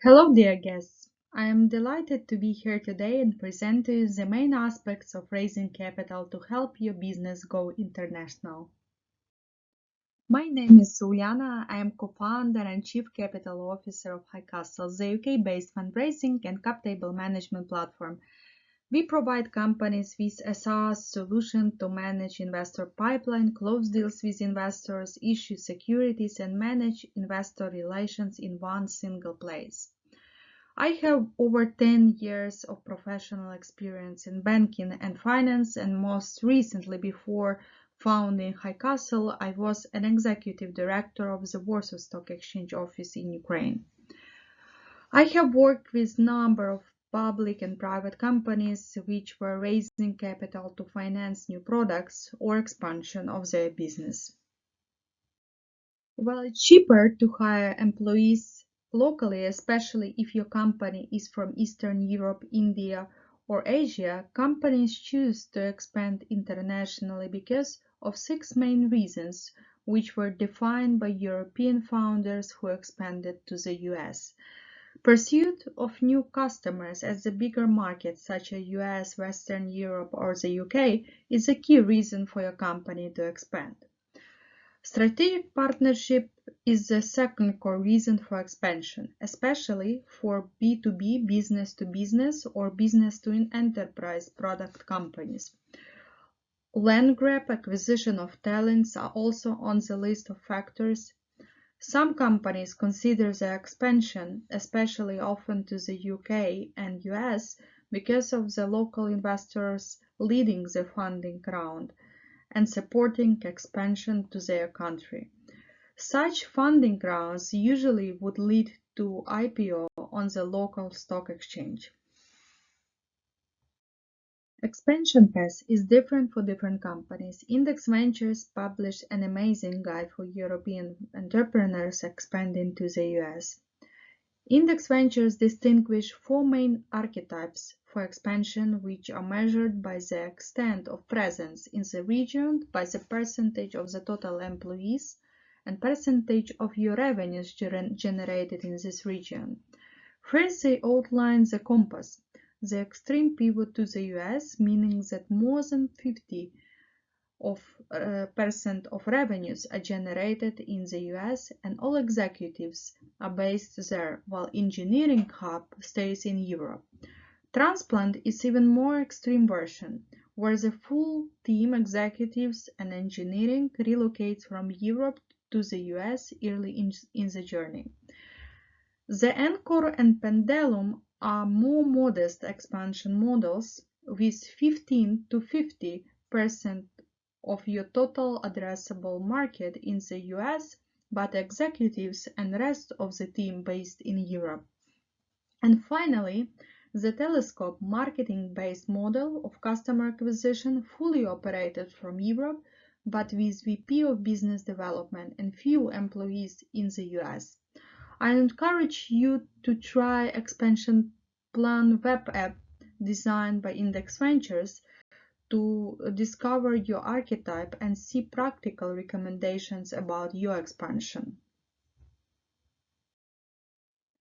Hello, dear guests. I am delighted to be here today and present to you the main aspects of raising capital to help your business go international. My name is Ulyana. I am co-founder and chief capital officer of HighCastle, the UK-based fundraising and cap table management platform. We provide companies with a SaaS solution to manage investor pipeline, close deals with investors, issue securities, and manage investor relations in one single place. I have over 10 years of professional experience in banking and finance, and most recently, before founding HighCastle, I was an executive director of the Warsaw Stock Exchange office in Ukraine. I have worked with a number of public and private companies which were raising capital to finance new products or expansion of their business. Well, it's cheaper to hire employees locally, especially if your company is from Eastern Europe, India, or Asia. Companies choose to expand internationally because of six main reasons, which were defined by European founders who expanded to the US. Pursuit of new customers as the bigger markets such as US, Western Europe, or the UK is a key reason for your company to expand. Strategic partnership is the second core reason for expansion, especially for B2B, business to business, or business to enterprise product companies. Land grab, acquisition of talents are also on the list of factors. Some companies consider the expansion, especially often to the UK and US, because of the local investors leading the funding round and supporting expansion to their country. Such funding rounds usually would lead to IPO on the local stock exchange. Expansion path is different for different companies. Index Ventures published an amazing guide for European entrepreneurs expanding to the US. Index Ventures distinguish four main archetypes for expansion, which are measured by the extent of presence in the region, by the percentage of the total employees, and percentage of your revenues generated in this region. First, they outline the compass, the extreme pivot to the US, meaning that more than 50% of revenues are generated in the US and all executives are based there, while engineering hub stays in Europe. Transplant is even more extreme version, where the full team executives and engineering relocates from Europe to the US early in the journey. The Anchor and Pendulum are more modest expansion models with 15 to 50% of your total addressable market in the US, but executives and rest of the team based in Europe. And finally, the Telescope marketing-based model of customer acquisition fully operated from Europe, but with VP of Business Development and few employees in the US. I encourage you to try Expansion Plan web app designed by Index Ventures to discover your archetype and see practical recommendations about your expansion.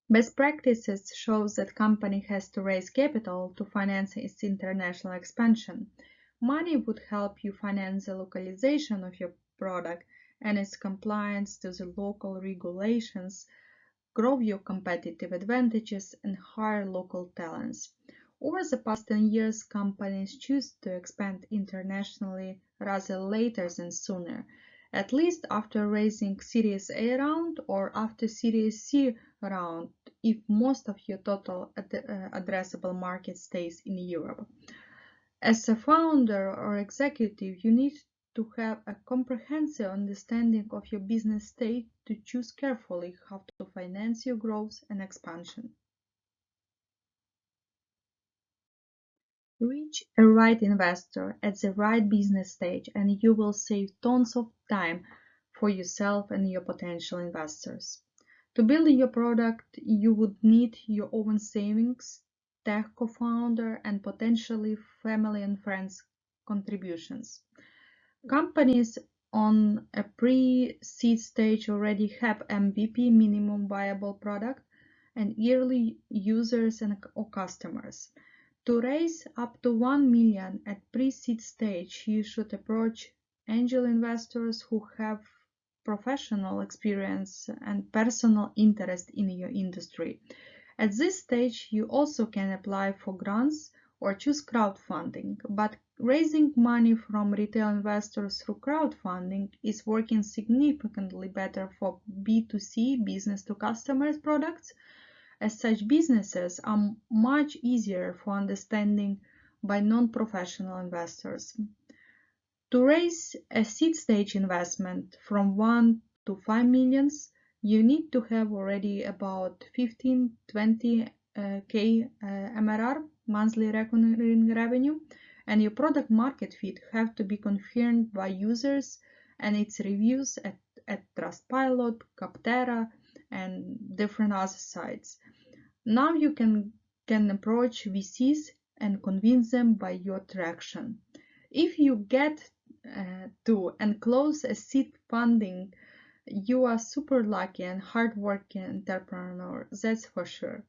Best practices shows that company has to raise capital to finance its international expansion. Money would help you finance the localization of your product and its compliance to the local regulations, grow your competitive advantages, and hire local talents. Over the past 10 years, companies choose to expand internationally rather later than sooner, at least after raising Series A round or after Series C round, if most of your total addressable market stays in Europe. As a founder or executive, you need to have a comprehensive understanding of your business state to choose carefully how to finance your growth and expansion. Reach a right investor at the right business stage and you will save tons of time for yourself and your potential investors. To build your product, you would need your own savings, tech co-founder, and potentially family and friends contributions. Companies on a pre-seed stage already have MVP, minimum viable product, and early users or customers. To raise up to 1 million at pre-seed stage, you should approach angel investors who have professional experience and personal interest in your industry. At this stage, you also can apply for grants or choose crowdfunding, but raising money from retail investors through crowdfunding is working significantly better for B2C, business to customers products, as such businesses are much easier for understanding by non-professional investors. To raise a seed stage investment from 1 to 5 millions, you need to have already about 15-20k MRR, monthly recurring revenue, and your product market fit have to be confirmed by users and its reviews at Trustpilot, Capterra, and different other sites. Now you can approach VCs and convince them by your traction. If you get to and close a seed funding, you are super lucky and hardworking entrepreneur, that's for sure.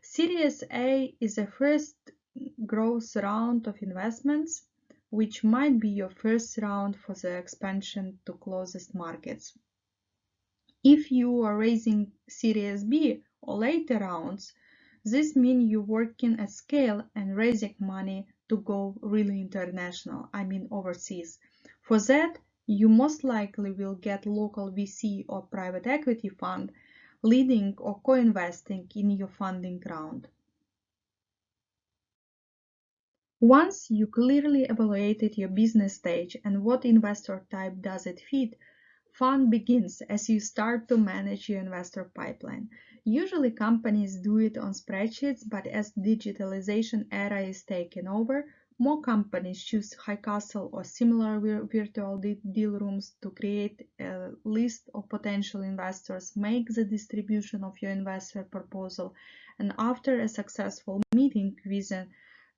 Series A is the first growth round of investments, which might be your first round for the expansion to closest markets. If you are raising Series B or later rounds, this means you're working at scale and raising money to go really international, I mean overseas. For that, you most likely will get local VC or private equity fund leading or co-investing in your funding round. Once you clearly evaluated your business stage and what investor type does it fit, fun begins as you start to manage your investor pipeline. Usually companies do it on spreadsheets, but as digitalization era is taken over, more companies choose HighCastle or similar virtual deal rooms to create a list of potential investors, make the distribution of your investor proposal, and after a successful meeting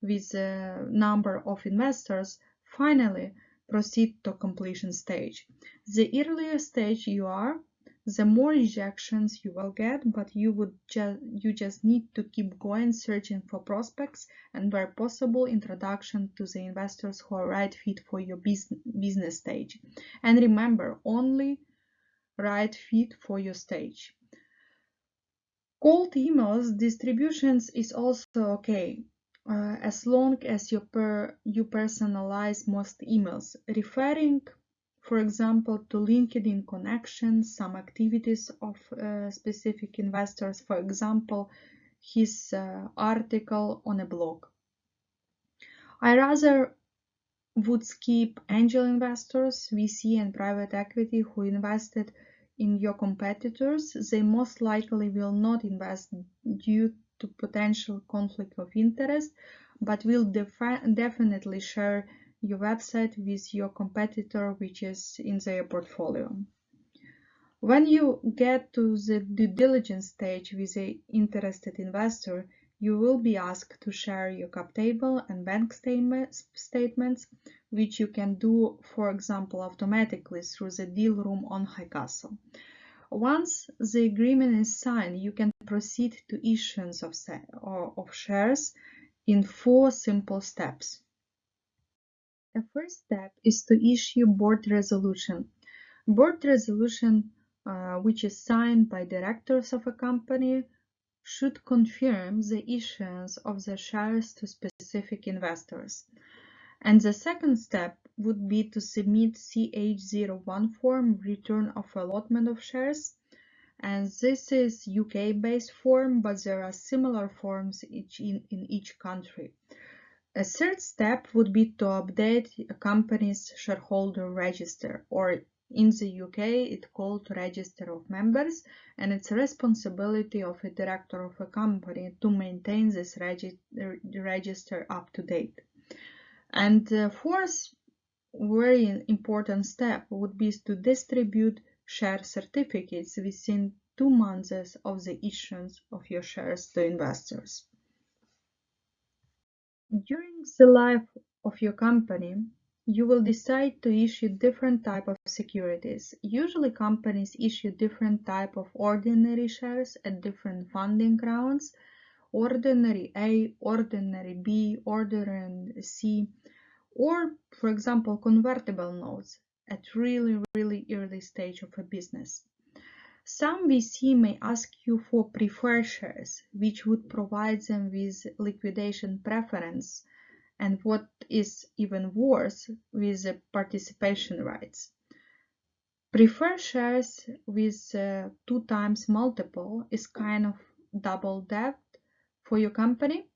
with a number of investors, finally proceed to completion stage. The earlier stage you are, the more rejections you will get, but you just need to keep going searching for prospects and where possible introduction to the investors who are right fit for your business stage. And remember, only right fit for your stage. Cold emails distributions is also okay, as long as you personalize most emails, referring, for example, to LinkedIn connections, some activities of specific investors, for example, his article on a blog. I rather would skip angel investors, VC and private equity who invested in your competitors. They most likely will not invest due to potential conflict of interest, but will definitely share your website with your competitor which is in their portfolio. When you get to the due diligence stage with an interested investor, you will be asked to share your cap table and bank statements, which you can do, for example, automatically through the deal room on HighCastle. Once the agreement is signed, you can proceed to issuance of shares in 4 simple steps. The first step is to issue board resolution. Board resolution, which is signed by directors of a company, should confirm the issuance of the shares to specific investors. And the second step would be to submit CH01 form, return of allotment of shares. And this is UK-based form, but there are similar forms in each country. A third step would be to update a company's shareholder register, or in the UK it's called Register of Members, and it's a responsibility of a director of a company to maintain this register up to date. And the fourth very important step would be to distribute share certificates within 2 months of the issuance of your shares to investors. During the life of your company, you will decide to issue different type of securities. Usually companies issue different type of ordinary shares at different funding rounds, ordinary A, ordinary B, ordinary C, or for example convertible notes at really early stage of a business. Some VC may ask you for preferred shares, which would provide them with liquidation preference and what is even worse, with participation rights. Preferred shares with 2 times multiple is kind of double debt for your company.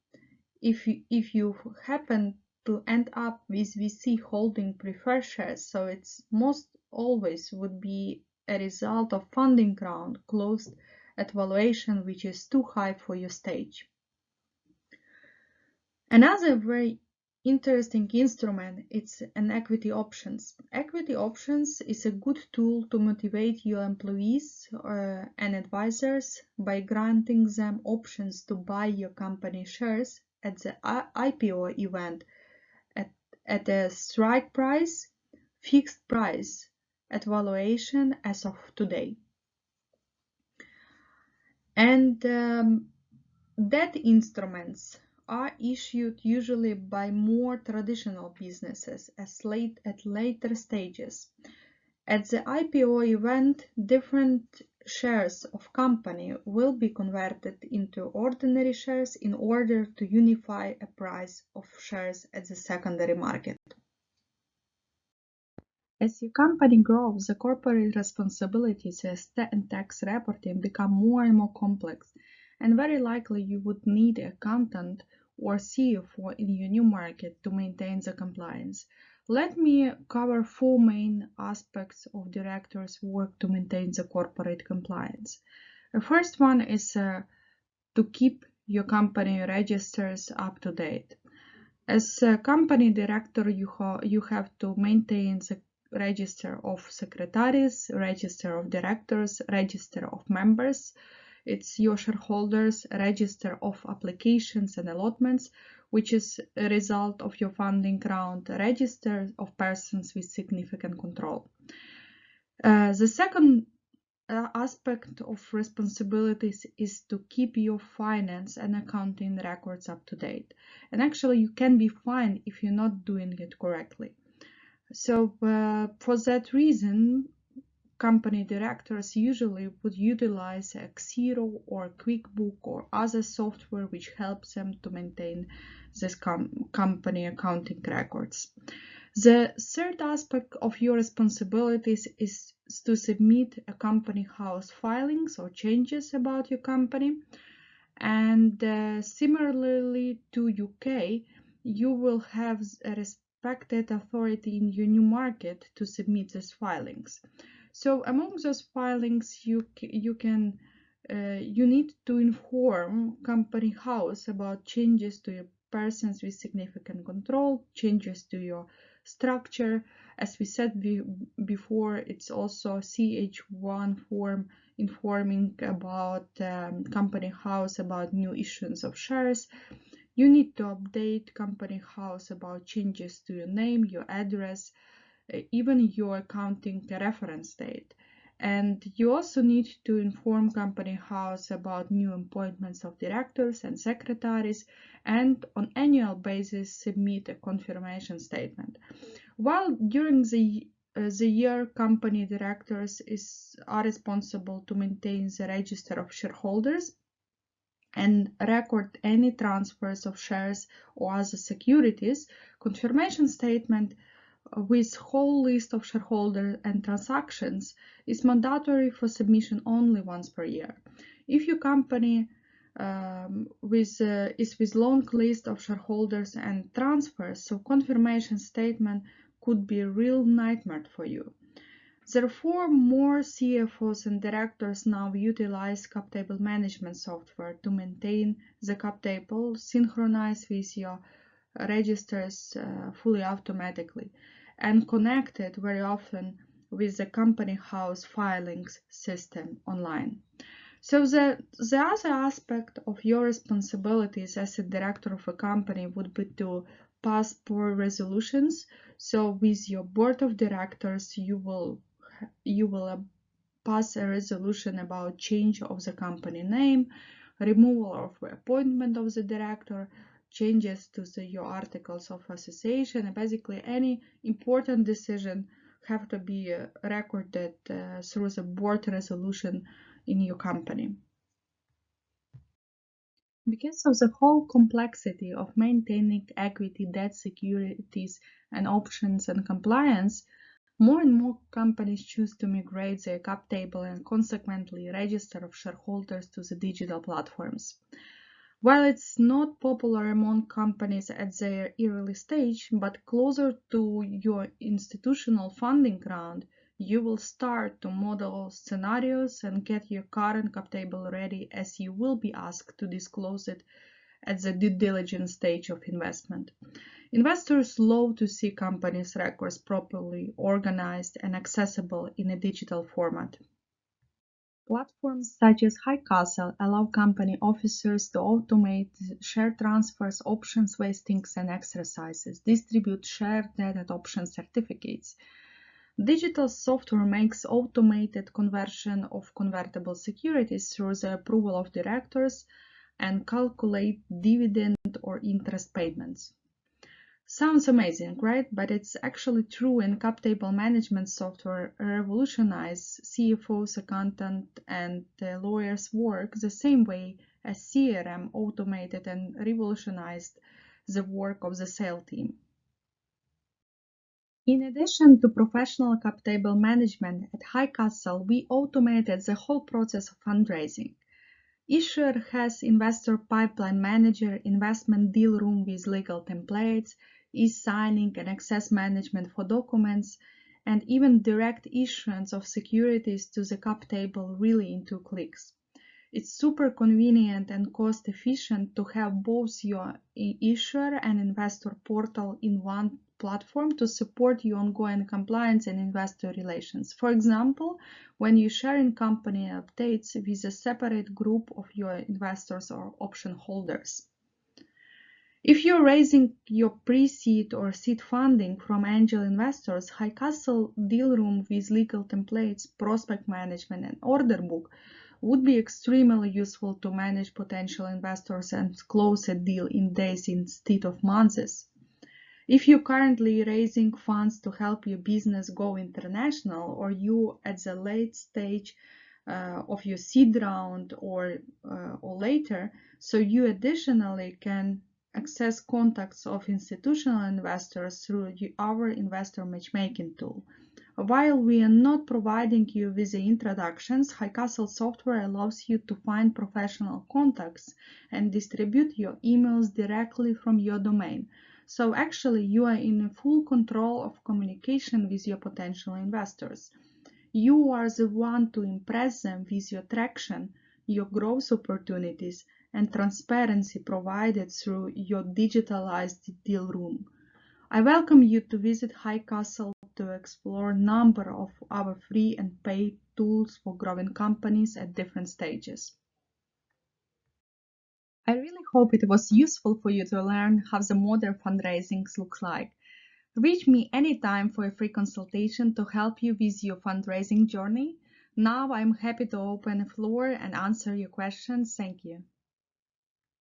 If you happen to end up with VC holding preferred shares, so it's most always would be a result of funding round closed at valuation which is too high for your stage. Another very interesting instrument is an equity options. Equity options is a good tool to motivate your employees and advisors by granting them options to buy your company shares at the IPO event at a strike price, fixed price, at valuation as of today. And debt instruments are issued usually by more traditional businesses at later stages. At the IPO event, different shares of company will be converted into ordinary shares in order to unify a price of shares at the secondary market. As your company grows, the corporate responsibilities and tax reporting become more and more complex, and very likely you would need an accountant or CFO in your new market to maintain the compliance. Let me cover 4 main aspects of directors' work to maintain the corporate compliance. The first one is to keep your company registers up to date. As a company director, you have to maintain the register of secretaries, register of directors, register of members, it's your shareholders, register of applications and allotments, which is a result of your funding round, register of persons with significant control. The second aspect of responsibilities is to keep your finance and accounting records up to date. And actually you can be fined if you're not doing it correctly. So for that reason, company directors usually would utilize a Xero or QuickBook or other software which helps them to maintain this company accounting records. The third aspect of your responsibilities is to submit a company house filings or changes about your company. And similarly to UK, you will have a respected authority in your new market to submit these filings. So among those filings, you need to inform company house about changes to your persons with significant control, changes to your structure. As we said before, it's also CH1 form informing about company house about new issuance of shares. You need to update company house about changes to your name, your address, even your accounting reference date. And you also need to inform company house about new appointments of directors and secretaries, and on annual basis submit a confirmation statement. While during the year, company directors are responsible to maintain the register of shareholders and record any transfers of shares or other securities. Confirmation statement with whole list of shareholders and transactions is mandatory for submission only once per year. If your company is with long list of shareholders and transfers, so confirmation statement could be a real nightmare for you. Therefore, more CFOs and directors now utilize cap table management software to maintain the cap table synchronized with your registers fully automatically and connected very often with the company house filings system online. So the other aspect of your responsibilities as a director of a company would be to pass board resolutions. So with your board of directors, you will pass a resolution about change of the company name, removal of appointment of the director, changes to your articles of association, and basically any important decision have to be recorded through the board resolution in your company. Because of the whole complexity of maintaining equity, debt securities, and options and compliance, more and more companies choose to migrate their cap table and consequently register of shareholders to the digital platforms. While it's not popular among companies at their early stage, but closer to your institutional funding round, you will start to model scenarios and get your current cap table ready, as you will be asked to disclose it at the due diligence stage of investment. Investors love to see companies' records properly organized and accessible in a digital format. Platforms such as HighCastle allow company officers to automate share transfers, options vestings, and exercises, distribute share debt and option certificates. Digital software makes automated conversion of convertible securities through the approval of directors and calculate dividend or interest payments. Sounds amazing, right? But it's actually true, in cap table management software revolutionize CFOs, accountant, and lawyers' work the same way as CRM automated and revolutionized the work of the sales team. In addition to professional cap table management, at HighCastle, we automated the whole process of fundraising. Issuer has investor pipeline manager, investment deal room with legal templates, e-signing and access management for documents, and even direct issuance of securities to the cap table really in 2 clicks. It's super convenient and cost efficient to have both your issuer and investor portal in one platform to support your ongoing compliance and investor relations. For example, when you share in company updates with a separate group of your investors or option holders. If you're raising your pre-seed or seed funding from angel investors, HighCastle deal room with legal templates, prospect management, and order book would be extremely useful to manage potential investors and close a deal in days instead of months. If you're currently raising funds to help your business go international, or you at the late stage of your seed round or later, so you additionally can access contacts of institutional investors through our investor matchmaking tool. While we are not providing you with the introductions, HighCastle software allows you to find professional contacts and distribute your emails directly from your domain. So actually, you are in full control of communication with your potential investors. You are the one to impress them with your traction, your growth opportunities, and transparency provided through your digitalized deal room. I welcome you to visit HighCastle to explore a number of our free and paid tools for growing companies at different stages. I really hope it was useful for you to learn how the modern fundraising looks like. Reach me anytime for a free consultation to help you with your fundraising journey. Now I'm happy to open the floor and answer your questions. Thank you.